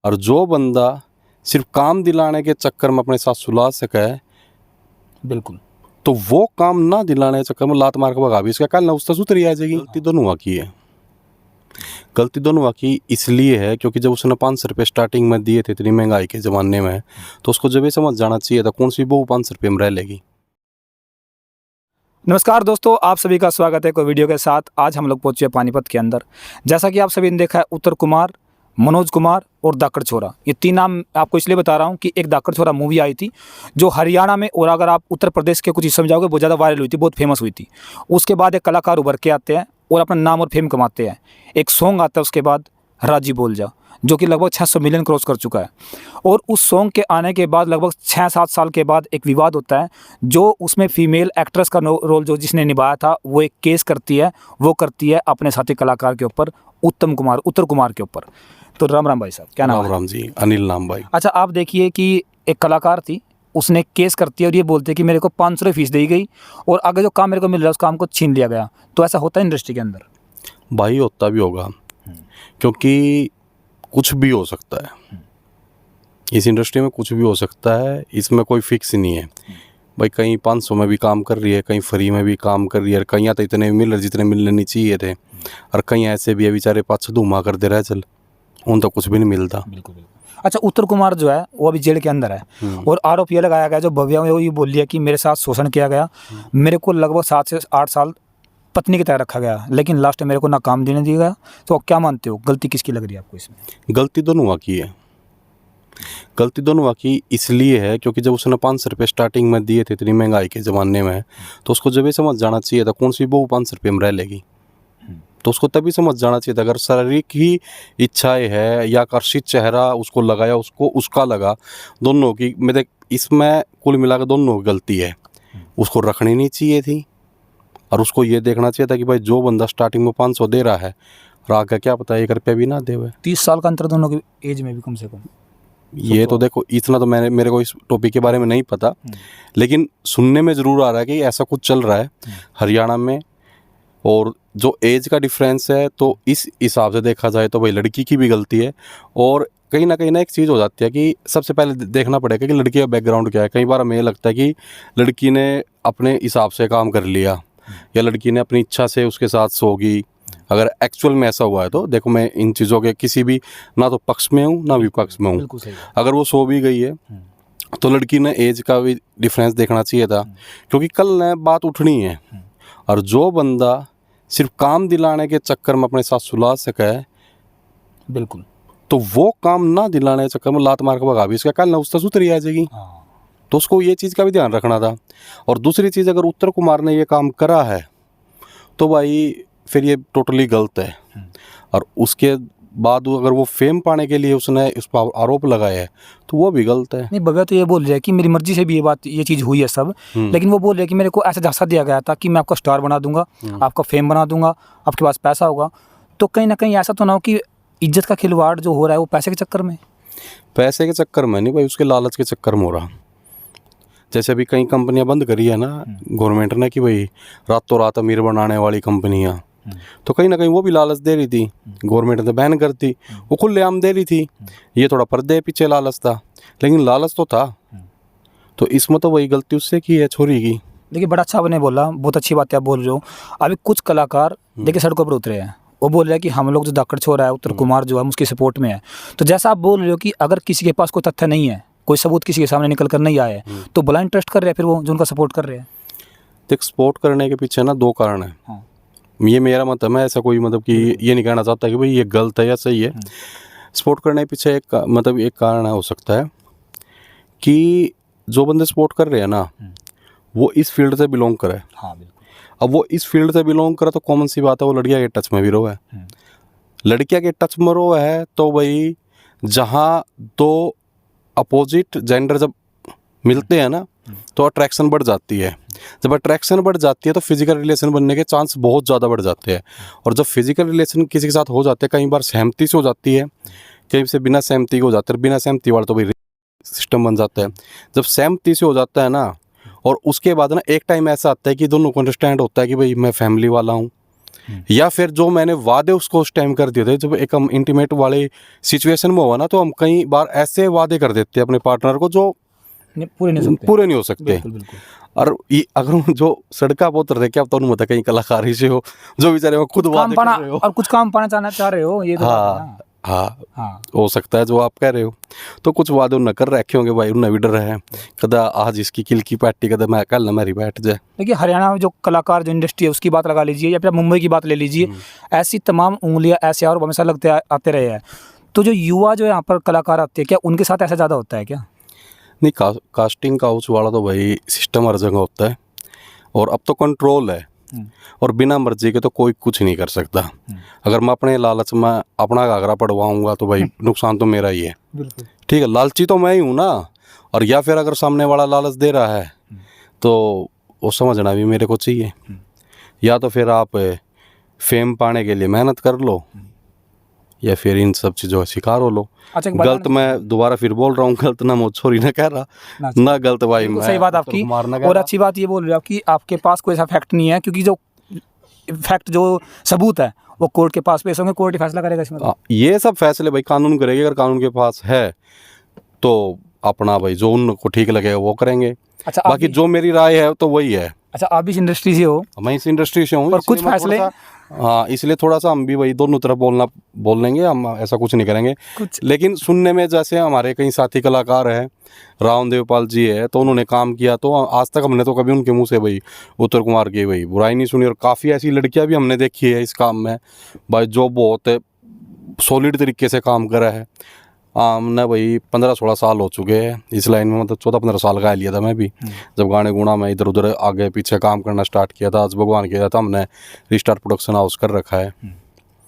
और जो बंदा सिर्फ काम दिलाने के चक्कर में अपने साथ सुला सके, बिल्कुल, तो वो काम ना दिलाने के चक्कर में लात मार के भगा भी इसका कल ना उससे सुतरी आ जाएगी। गलती दोनों की है। गलती दोनों की इसलिए है क्योंकि जब उसने 500 रुपये स्टार्टिंग में दिए थे इतनी महंगाई के ज़माने में, तो उसको जब ये समझ जाना चाहिए था कौन सी बहू 500 रुपये में रह लेगी। नमस्कार दोस्तों, आप सभी का स्वागत है एक वीडियो के साथ। आज हम लोग पहुंचे पानीपत के अंदर। जैसा कि आप सभी ने देखा है, उत्तर कुमार, मनोज कुमार और दाकड़ छोरा, ये तीन नाम आपको इसलिए बता रहा हूं कि एक दाकड़ छोरा मूवी आई थी जो हरियाणा में, और अगर आप उत्तर प्रदेश के कुछ हिस्सों में जाओगे बहुत ज़्यादा वायरल हुई थी, बहुत फेमस हुई थी। उसके बाद एक कलाकार उभर के आते हैं और अपना नाम और फेम कमाते हैं। एक सॉन्ग आता है उसके बाद, राजी बोल जा, जो कि लगभग 600 मिलियन क्रॉस कर चुका है। और उस सॉन्ग के आने के बाद लगभग 6-7 साल के बाद एक विवाद होता है, जो उसमें फीमेल एक्ट्रेस का रोल जो जिसने निभाया था वो एक केस करती है, वो करती है अपने साथी कलाकार के ऊपर, उत्तर कुमार के ऊपर। तो राम राम भाई साहब, क्या नाम है? राम जी, अनिल नाम भाई। अच्छा, आप देखिए कि एक कलाकार थी, उसने केस करती है और ये बोलते हैं कि मेरे को 500 रुपये फीस दी गई और आगे जो काम मेरे को मिल रहा है उस काम को छीन लिया गया। तो ऐसा होता है इंडस्ट्री के अंदर? भाई होता भी होगा, क्योंकि कुछ भी हो सकता है इस इंडस्ट्री में, कुछ भी हो सकता है, इसमें कोई फिक्स नहीं है भाई। कहीं 500 में भी काम कर रही है, कहीं फ्री में भी काम कर रही है, कहीं तो इतने मिल रहे जितने मिलने नहीं चाहिए थे, और कहीं ऐसे भी है बेचारे 500 धुमा कर दे रहे चल, उन तो कुछ भी नहीं मिलता। बिल्कुल बिल्कुल। अच्छा, उत्तर कुमार जो है वो अभी जेल के अंदर है और आरोप ये लगाया गया, जो भव्या वो ये बोल लिया कि मेरे साथ शोषण किया गया, मेरे को लगभग 7 से 8 साल पत्नी की तरह रखा गया, लेकिन लास्ट में मेरे को ना काम देने दिया गया। तो आप क्या मानते हो, गलती किसकी लग रही है आपको इसमें? गलती दोनों की है। गलती दोनों की इसलिए है क्योंकि जब उसने 500 रुपये स्टार्टिंग में दिए थे इतनी महंगाई के ज़माने में, तो उसको जब ये समझ जाना चाहिए था कौन सी बहू 500 रुपये में रह लेगी। तो उसको तभी समझ जाना चाहिए था, अगर शारीरिक ही इच्छाएं है या आकर्षित चेहरा उसको लगाया, उसको उसका लगा, दोनों की मेरे इसमें कुल मिलाकर दोनों की गलती है। उसको रखनी नहीं चाहिए थी, और उसको ये देखना चाहिए था कि भाई जो बंदा स्टार्टिंग में 500 दे रहा है, राग का क्या पता 1 रुपया भी ना दे। 30 साल का अंतर दोनों की एज में भी कम से कम। ये तो देखो, इतना तो मेरे को इस टॉपिक के बारे में नहीं पता, लेकिन सुनने में ज़रूर आ रहा है कि ऐसा कुछ चल रहा है हरियाणा में। और जो एज का डिफरेंस है, तो इस हिसाब से देखा जाए तो भाई लड़की की भी गलती है। और कहीं ना एक चीज़ हो जाती है कि सबसे पहले देखना पड़ेगा कि लड़की का बैकग्राउंड क्या है। कई बार हमें ये लगता है कि लड़की ने अपने हिसाब से काम कर लिया, या लड़की ने अपनी इच्छा से उसके साथ सोगी। अगर एक्चुअल में ऐसा हुआ है तो देखो, मैं इन चीज़ों के किसी भी ना तो पक्ष में हूँ ना विपक्ष में हूँ। अगर वो सो भी गई है तो लड़की ने एज का भी डिफरेंस देखना चाहिए था, क्योंकि कल न बात उठनी है। और जो बंदा सिर्फ काम दिलाने के चक्कर में अपने साथ सुला सके, बिल्कुल, तो वो काम ना दिलाने के चक्कर में लात मार के भगा भी इसका कल ना उससे सुतरी आ जाएगी। तो उसको ये चीज़ का भी ध्यान रखना था। और दूसरी चीज़, अगर उत्तर कुमार ने ये काम करा है तो भाई फिर ये टोटली गलत है। और उसके बाद अगर वो फेम पाने के लिए उसने उस पर आरोप लगाया है तो वो भी गलत है। नहीं, भव्या तो ये बोल रहा है कि मेरी मर्जी से भी ये चीज़ हुई है सब, लेकिन वो बोल रहे हैं कि मेरे को ऐसा झांसा दिया गया था कि मैं आपका स्टार बना दूंगा, आपका फेम बना दूंगा, आपके पास पैसा होगा। तो कहीं ना कहीं ऐसा तो ना हो कि इज्जत का खिलवाड़ जो हो रहा है वो पैसे के चक्कर में? पैसे के चक्कर में नहीं भाई, उसके लालच के चक्कर में हो रहा। जैसे अभी कई कंपनियां बंद करी है ना गवर्नमेंट ने, कि भाई रातों रात अमीर बनाने वाली कंपनियां, तो कहीं ना कहीं वो भी लालच दे रही थी। गवर्नमेंट ने बैन कर दी, वो खुलेआम दे रही थी। ये थोड़ा पर्दे पीछे लालच था, लेकिन लालच तो था। तो इसमें तो वही गलती उससे की है, छोरी की। देखिए, बड़ा अच्छा आपने बोला, बहुत अच्छी बात है आप बोल रहे हो। अभी कुछ कलाकार देखिए सड़कों पर उतरे हैं, वो बोल रहे हैं कि हम लोग जो दाकड़ छोरा है, उत्तर कुमार जो है, उसकी सपोर्ट में है। तो जैसा आप बोल रहे हो कि अगर किसी के पास कोई तथ्य नहीं है, कोई सबूत किसी के सामने निकल कर नहीं आया है, तो ब्लाइंड ट्रस्ट कर रहे हैं फिर वो जो उनका सपोर्ट कर रहे हैं। देख, सपोर्ट करने के पीछे ना 2 कारण है। ये मेरा मत है, मैं ऐसा कोई मतलब कि ये नहीं कहना चाहता कि भाई ये गलत है या सही है। सपोर्ट करने के पीछे एक कारण हो सकता है कि जो बंदे सपोर्ट कर रहे हैं ना, वो इस फील्ड से बिलोंग करे। हाँ बिल्कुल। अब वो इस फील्ड से बिलोंग करे तो कॉमन सी बात है, वो लड़कियाँ के टच में भी रो है। लड़कियाँ के टच में रो है तो भाई जहाँ 2 अपोजिट जेंडर जब मिलते हैं ना, तो अट्रैक्शन बढ़ जाती है। जब अट्रैक्शन बढ़ जाती है तो फिजिकल रिलेशन बनने के चांस बहुत ज़्यादा बढ़ जाते हैं। और जब फिजिकल रिलेशन किसी के साथ हो जाते हैं, कई बार सहमति से हो जाती है, कहीं से बिना सहमति के हो जाते हैं। बिना सहमति वाला तो भाई सिस्टम बन जाता है। जब सहमति से हो जाता है ना, और उसके बाद ना एक टाइम ऐसा आता है कि दोनों को अंडरस्टैंड होता है कि भाई मैं फैमिली वाला हूँ, या फिर जो मैंने वादे उसको उस टाइम कर दिए थे, जब एक हम इंटीमेट वाले सिचुएशन में हुआ ना, तो हम कई बार ऐसे वादे कर देते हैं अपने पार्टनर को जो पूरे नहीं हो सकते। बिल्कुल बिल्कुल। और ये अगर जो सड़का पर उतर रहे, क्या तो उन्होंने कहीं कलाकारी से हो, जो बेचारे वो खुद काम वादे पाना कर रहे हो। और कुछ काम पाना चाह रहे हो, ये तो बात है हाँ ना। हाँ, हाँ हो सकता है जो आप कह रहे हो। तो कुछ वादे उन्हें कर रखे होंगे भाई, उन्हें भी डर है कदा आज इसकी किल की पैटी, कदा मैं कल ना मेरी बैठ जाए। देखिए, हरियाणा में जो कलाकार, जो इंडस्ट्री है, उसकी बात लगा लीजिए या फिर मुंबई की बात ले लीजिए, ऐसी तमाम उंगलियां ऐसे और हमेशा आते रहे हैं। तो जो युवा जो यहाँ पर कलाकार आते हैं, क्या उनके साथ ऐसा ज़्यादा होता है क्या? नहीं, कास्टिंग काउच वाला तो भाई सिस्टम हर जगह होता है, और अब तो कंट्रोल है, और बिना मर्जी के तो कोई कुछ नहीं कर सकता। अगर मैं अपने लालच में अपना घाघरा पड़वाऊंगा तो भाई नुकसान तो मेरा ही है। बिल्कुल। ठीक है, लालची तो मैं ही हूँ ना। और या फिर अगर सामने वाला लालच दे रहा है तो वो समझना भी मेरे को चाहिए। या तो फिर आप फेम पाने के लिए मेहनत कर लो, या फिर इन सब चीज़ों का शिकार हो लो। अच्छा, एक बात गलत, मैं दोबारा फिर बोल रहा हूँ, गलत ना मुझ छोरी ना कह रहा, ना गलत भाई मैं। सही बात आपकी। और अच्छी बात ये बोल रहे हो आप कि आपके पास कोई ऐसा फैक्ट नहीं है, क्योंकि जो फैक्ट, जो सबूत है, वो कोर्ट के पास पेश होंगे, कोर्ट ही फैसला करेगा इसमें। ये सब फैसले भाई कानून करेगी। अगर कानून के पास है तो अपना भाई जो उनको ठीक लगेगा वो करेंगे। अच्छा, बाकी जो मेरी राय है तो वही है। अच्छा, आप भी इस इंडस्ट्री से हो, मैं इस इंडस्ट्री से हूँ, और कुछ फैसले, हाँ, इसलिए थोड़ा सा हम भी वही दोनों तरफ बोल लेंगे, हम ऐसा कुछ नहीं करेंगे कुछ। लेकिन सुनने में, जैसे हमारे कई साथी कलाकार हैं, रावण देवपाल जी है, तो उन्होंने काम किया, तो आज तक हमने तो कभी उनके मुंह से भाई उत्तर कुमार की भाई बुराई नहीं सुनी। और काफ़ी ऐसी लड़कियां भी हमने देखी है इस काम में भाई, जो बहुत सॉलिड तरीके से काम करा है। हमने भाई 15-16 साल हो चुके हैं इस लाइन में, मतलब 14-15 साल का लिया था मैं भी, जब गाने गुना में इधर उधर आगे पीछे काम करना स्टार्ट किया था। आज भगवान किया था, हमने रिस्टार्ट प्रोडक्शन हाउस कर रखा है।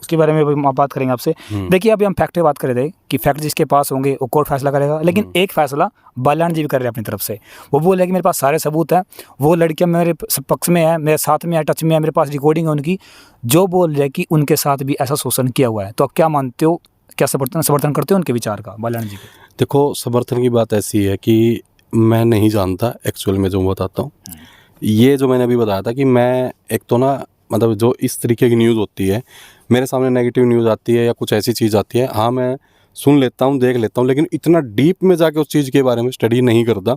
उसके बारे में भी हम बात करेंगे आपसे। देखिए, अभी हम फैक्ट पे बात कर रहे थे कि फैक्ट जिसके पास होंगे वो कोर्ट फैसला करेगा, लेकिन एक फैसला बाल्याण जी भी कर रहे हैं अपनी तरफ से। वो बोल रहे हैं कि मेरे पास सारे सबूत हैं, वो लड़कियां मेरे पक्ष में है, मेरे साथ में है, टच में है, मेरे पास रिकॉर्डिंग है उनकी, जो बोल रहे हैं कि उनके साथ भी ऐसा शोषण किया हुआ है। तो आप क्या मानते हो, क्या समर्थन करते हो उनके विचार का, बाल्याण जी के? देखो, समर्थन की बात ऐसी है कि मैं नहीं जानता एक्चुअल में, जो बताता हूँ, ये जो मैंने अभी बताया था कि मैं एक तो ना, मतलब जो इस तरीके की न्यूज़ होती है, मेरे सामने नेगेटिव न्यूज़ आती है या कुछ ऐसी चीज़ आती है, हाँ मैं सुन लेता हूँ, देख लेता हूँ, लेकिन इतना डीप में जाके उस चीज़ के बारे में स्टडी नहीं करता।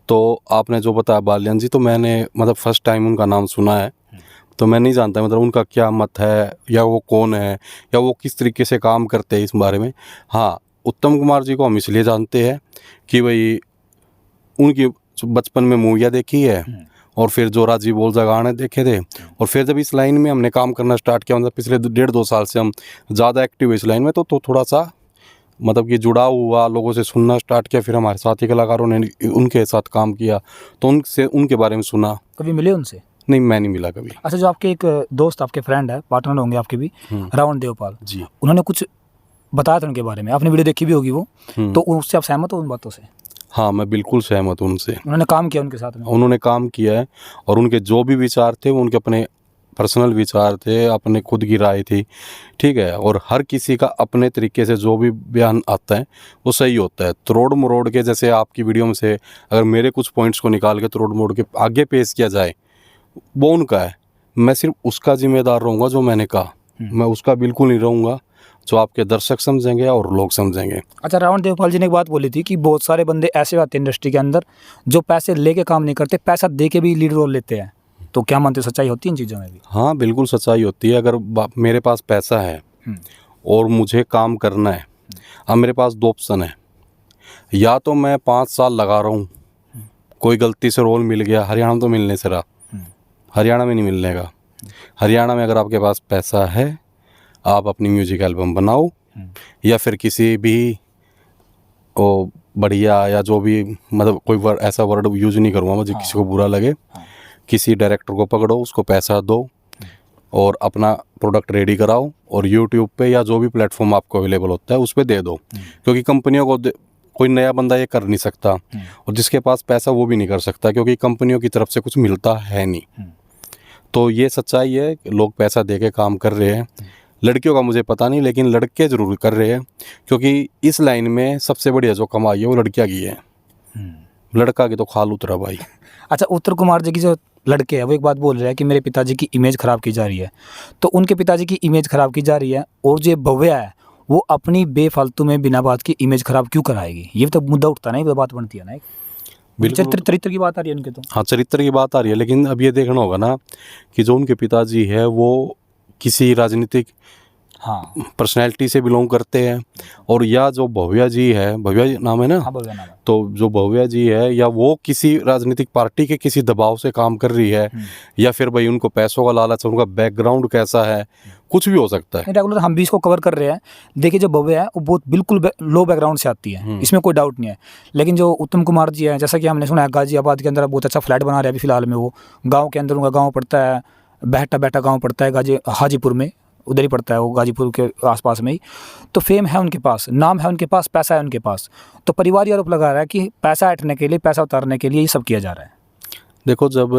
तो आपने जो बताया बाल्याण जी, तो मैंने मतलब फर्स्ट टाइम उनका नाम सुना है, तो मैं नहीं जानता मतलब उनका क्या मत है, या वो कौन है, या वो किस तरीके से काम करते हैं इस बारे में। हाँ, उत्तम कुमार जी को हम इसलिए जानते हैं कि भाई उनकी बचपन में मूवियाँ देखी है, और फिर जो राजी बोल जा गाने देखे थे, और फिर जब इस लाइन में हमने काम करना स्टार्ट किया, मतलब पिछले 1.5-2 साल से हम ज़्यादा एक्टिव है इस लाइन में, तो थोड़ा सा मतलब कि जुड़ाव हुआ, लोगों से सुनना स्टार्ट किया, फिर हमारे साथी कलाकारों ने उनके साथ काम किया, तो उनसे उनके बारे में सुना। कभी मिले उनसे? नहीं, मैं नहीं मिला कभी। अच्छा, जो आपके एक दोस्त, आपके फ्रेंड है, पार्टनर होंगे आपके भी, रावण देवपाल जी, उन्होंने कुछ बताया था उनके बारे में, आपने वीडियो देखी भी होगी वो, तो उससे आप सहमत हो उन बातों से? हाँ, मैं बिल्कुल सहमत हूँ उनसे। उन्होंने काम किया उनके साथ में? उन्होंने काम किया है, और उनके जो भी विचार थे वो उनके अपने पर्सनल विचार थे, अपने खुद की राय थी, ठीक है। और हर किसी का अपने तरीके से जो भी बयान आता है वो सही होता है। तोड़ मरोड़ के, जैसे आपकी वीडियो में से अगर मेरे कुछ पॉइंट्स को निकाल के तोड़ मरोड़ के आगे पेश किया जाए, वो उनका है, मैं सिर्फ उसका जिम्मेदार रहूँगा जो मैंने कहा, मैं उसका बिल्कुल नहीं रहूँगा जो आपके दर्शक समझेंगे और लोग समझेंगे। अच्छा, रावण देवपाल जी ने एक बात बोली थी कि बहुत सारे बंदे ऐसे आते हैं इंडस्ट्री के अंदर जो पैसे लेके काम नहीं करते, पैसा दे के भी लीड रोल लेते हैं। तो क्या मानते हो, सच्चाई होती है इन चीज़ों में भी? हाँ, बिल्कुल सच्चाई होती है। अगर मेरे पास पैसा है और मुझे काम करना है, अब मेरे पास 2 ऑप्शन है, या तो मैं 5 साल लगा रहा हूँ, कोई गलती से रोल मिल गया, हरियाणा में तो मिलने से रहा, हरियाणा में नहीं मिलने का। हरियाणा में अगर आपके पास पैसा है, आप अपनी म्यूजिक एल्बम बनाओ, या फिर किसी भी वो बढ़िया, या जो भी, मतलब कोई ऐसा वर्ड यूज नहीं करूँगा मुझे किसी को बुरा लगे, किसी डायरेक्टर को पकड़ो, उसको पैसा दो और अपना प्रोडक्ट रेडी कराओ, और यूट्यूब पे या जो भी प्लेटफॉर्म आपको अवेलेबल होता है उस पर दे दो, क्योंकि कंपनियों को कोई नया बंदा ये कर नहीं सकता, और जिसके पास पैसा वो भी नहीं कर सकता, क्योंकि कंपनियों की तरफ से कुछ मिलता है नहीं। तो ये सच्चाई है, लोग पैसा दे के काम कर रहे हैं। लड़कियों का मुझे पता नहीं, लेकिन लड़के ज़रूर कर रहे हैं, क्योंकि इस लाइन में सबसे बढ़िया जो कमाई है वो लड़कियाँ की है, लड़का की तो खाल उतरा भाई। अच्छा, उत्तर कुमार जी की जो लड़के हैं वो एक बात बोल रहे हैं कि मेरे पिताजी की इमेज ख़राब की जा रही है, तो उनके पिताजी की इमेज ख़राब की जा रही है और जो भव्या है वो अपनी बेफालतू में बिना बात की इमेज ख़राब क्यों कराएगी? ये तो मुद्दा उठता ना, ये तो बात बनती है ना। बिल्कुल। चरित्र की बात आ रही है उनके तो। हाँ, चरित्र की बात आ रही है, लेकिन अब ये देखना होगा ना कि जो उनके पिताजी है वो किसी राजनीतिक हाँ पर्सनैलिटी से बिलोंग करते हैं, और या जो भव्या जी है, भव्या जी नाम है ना, हाँ भव्या नाम है। तो जो भव्या जी है या वो किसी राजनीतिक पार्टी के किसी दबाव से काम कर रही है, या फिर भाई उनको पैसों का लालच है, उनका बैकग्राउंड कैसा है, कुछ भी हो सकता है। रेगुलर हम भी इसको कवर कर रहे हैं। देखिए जो भव्या है वो बहुत बिल्कुल लो बैकग्राउंड से आती है, इसमें कोई डाउट नहीं है। लेकिन जो उत्तम कुमार जी है, जैसा कि हमने सुना है गाजियाबाद के अंदर बहुत अच्छा फ्लैट बना रहे हैं अभी फिलहाल में। वो गाँव के अंदर, उनका गाँव पड़ता है बहटा गाँव पड़ता है हाजीपुर में, उधर ही पड़ता है वो, गाजीपुर के आसपास में ही। तो फेम है उनके पास, नाम है उनके पास, पैसा है उनके पास। तो परिवार ये आरोप लगा रहा है कि पैसा ऐंठने के लिए, पैसा उतारने के लिए ये सब किया जा रहा है। देखो, जब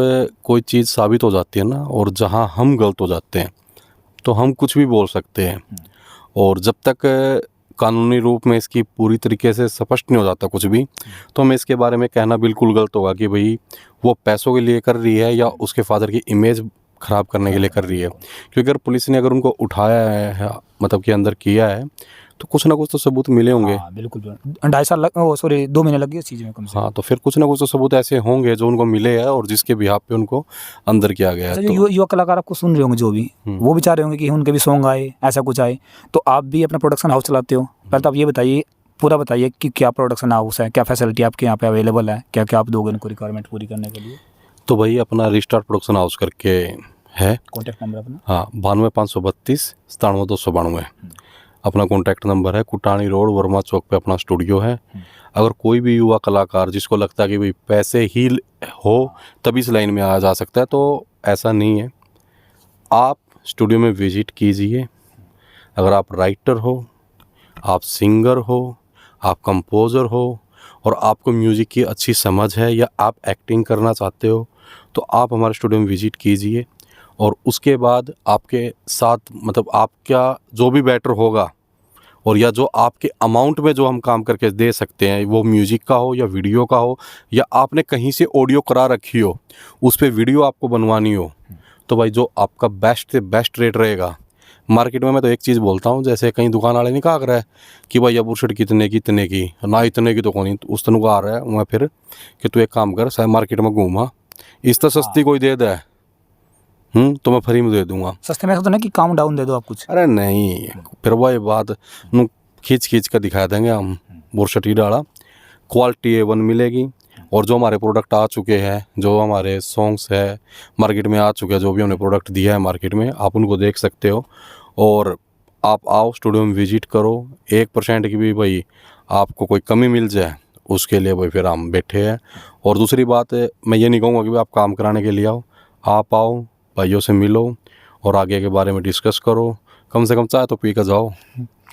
कोई चीज़ साबित हो जाती है ना, और जहाँ हम गलत हो जाते हैं तो हम कुछ भी बोल सकते हैं, और जब तक कानूनी रूप में इसकी पूरी तरीके से स्पष्ट नहीं हो जाता कुछ भी, तो हमें इसके बारे में कहना बिल्कुल गलत होगा कि भाई वो पैसों के लिए कर रही है या उसके फादर की इमेज ख़राब करने के लिए कर रही है। क्योंकि अगर पुलिस ने अगर उनको उठाया है, मतलब कि अंदर किया है, तो कुछ ना कुछ तो सबूत मिले होंगे। हाँ बिल्कुल। 2.5 साल 2 महीने लग गए इस चीज़ में कम से कम। हाँ, तो फिर कुछ ना कुछ तो सबूत ऐसे होंगे जो उनको मिले हैं और जिसके बिहाफ पे उनको अंदर किया गया है। अच्छा, तो जो युवा कलाकार आपको सुन रहे होंगे जो भी, वो भी चाह रहे होंगे कि उनके भी सॉन्ग आए, ऐसा कुछ आए। तो आप भी अपना प्रोडक्शन हाउस चलाते हो, पहले तो आप ये बताइए, पूरा बताइए कि क्या प्रोडक्शन हाउस है, क्या फैसिलिटी आपके यहाँ पे अवेलेबल है, क्या क्या आप दोगे उनको रिक्वायरमेंट पूरी करने के लिए? तो भाई अपना रिस्टार्ट प्रोडक्शन हाउस करके है। कॉन्टैक्ट नंबर अपना? हाँ, 92 532 97 292 अपना कॉन्टैक्ट नंबर है। कुटानी रोड वर्मा चौक पे अपना स्टूडियो है। अगर कोई भी युवा कलाकार जिसको लगता है कि भाई पैसे ही हो तभी इस लाइन में आ जा सकता है, तो ऐसा नहीं है। आप स्टूडियो में विजिट कीजिए। अगर आप राइटर हो, आप सिंगर हो, आप कंपोज़र हो, और आपको म्यूज़िक की अच्छी समझ है, या आप एक्टिंग करना चाहते हो, तो आप हमारे स्टूडियो में विजिट कीजिए। और उसके बाद आपके साथ, मतलब आपका जो भी बेटर होगा, और या जो आपके अमाउंट में जो हम काम करके दे सकते हैं, वो म्यूज़िक का हो या वीडियो का हो, या आपने कहीं से ऑडियो करा रखी हो, उस पर वीडियो आपको बनवानी हो, तो भाई जो आपका बेस्ट से बेस्ट रेट रहेगा मार्केट में। मैं तो एक चीज़ बोलता हूँ, जैसे कहीं दुकान वाले नहीं कहा रहा है कि भाई अब बुरशट कितने की, इतने की ना, इतने की तो कौन उस तनु का आ रहा है वहाँ, फिर कि तू एक काम कर, शायद मार्केट में घूमा, इस तरह सस्ती कोई दे दे, तो मैं फ्री में दे दूंगा। सस्ते में ऐसा तो नहीं कि काम डाउन दे दो आप कुछ? अरे नहीं, फिर वही बात खींच कर दिखा देंगे हम, बुरशट ही डाला, क्वालिटी A1 मिलेगी। और जो हमारे प्रोडक्ट आ चुके हैं, जो हमारे सॉन्ग्स है मार्केट में आ चुके हैं, जो भी हमने प्रोडक्ट दिया है मार्केट में, आप उनको देख सकते हो। और आप आओ, स्टूडियो में विजिट करो। 1% की भी भाई आपको कोई कमी मिल जाए, उसके लिए भाई फिर हम बैठे हैं। और दूसरी बात है, मैं ये नहीं कहूँगा कि भाई आप काम कराने के लिए आओ, आप आओ, भाइयों से मिलो और आगे के बारे में डिस्कस करो। कम से कम चाय तो पी कर जाओ।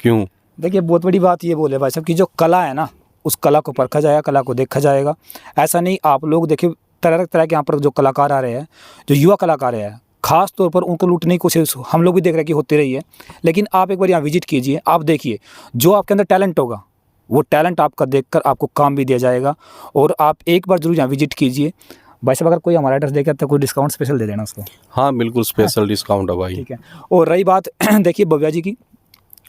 क्यों? देखिए, बहुत बड़ी बात ये बोले भाई साहब कि जो कला है ना, उस कला को परखा जाएगा, कला को देखा जाएगा। ऐसा नहीं, आप लोग देखिए तरह तरह के यहाँ पर जो कलाकार आ रहे हैं, जो युवा कलाकार हैं, खास तौर पर उनको लूटने की कोशिश हम लोग भी देख रहे हैं कि होती रही है। लेकिन आप एक बार यहाँ विजिट कीजिए, आप देखिए जो आपके अंदर टैलेंट होगा, वो टैलेंट आपका देखकर आपको काम भी दिया जाएगा। और आप एक बार जरूर यहाँ विजिट कीजिए। भाई साहब, अगर कोई हमारा एड्रेस देगा तो कोई डिस्काउंट स्पेशल दे देना उसको। हाँ बिल्कुल, स्पेशल डिस्काउंट है भाई। ठीक है। और रही बात देखिए भव्या जी की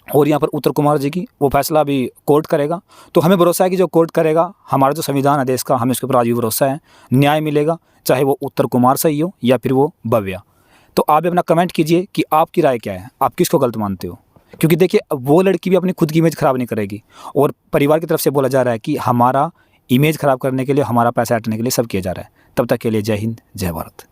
और यहाँ पर उत्तर कुमार जी की, वो फैसला अभी कोर्ट करेगा। तो हमें भरोसा है कि जो कोर्ट करेगा, हमारा जो संविधान है देश का, हमें उसके ऊपर आज भी भरोसा है, न्याय मिलेगा, चाहे वो उत्तर कुमार सही हो या फिर वो भव्या। तो आप भी अपना कमेंट कीजिए कि आपकी राय क्या है, आप किसको गलत मानते हो। क्योंकि देखिए, वो लड़की भी अपनी खुद की इमेज ख़राब नहीं करेगी, और परिवार की तरफ से बोला जा रहा है कि हमारा इमेज ख़राब करने के लिए, हमारा पैसा हटने के लिए सब किया जा रहा है। तब तक के लिए जय हिंद, जय भारत।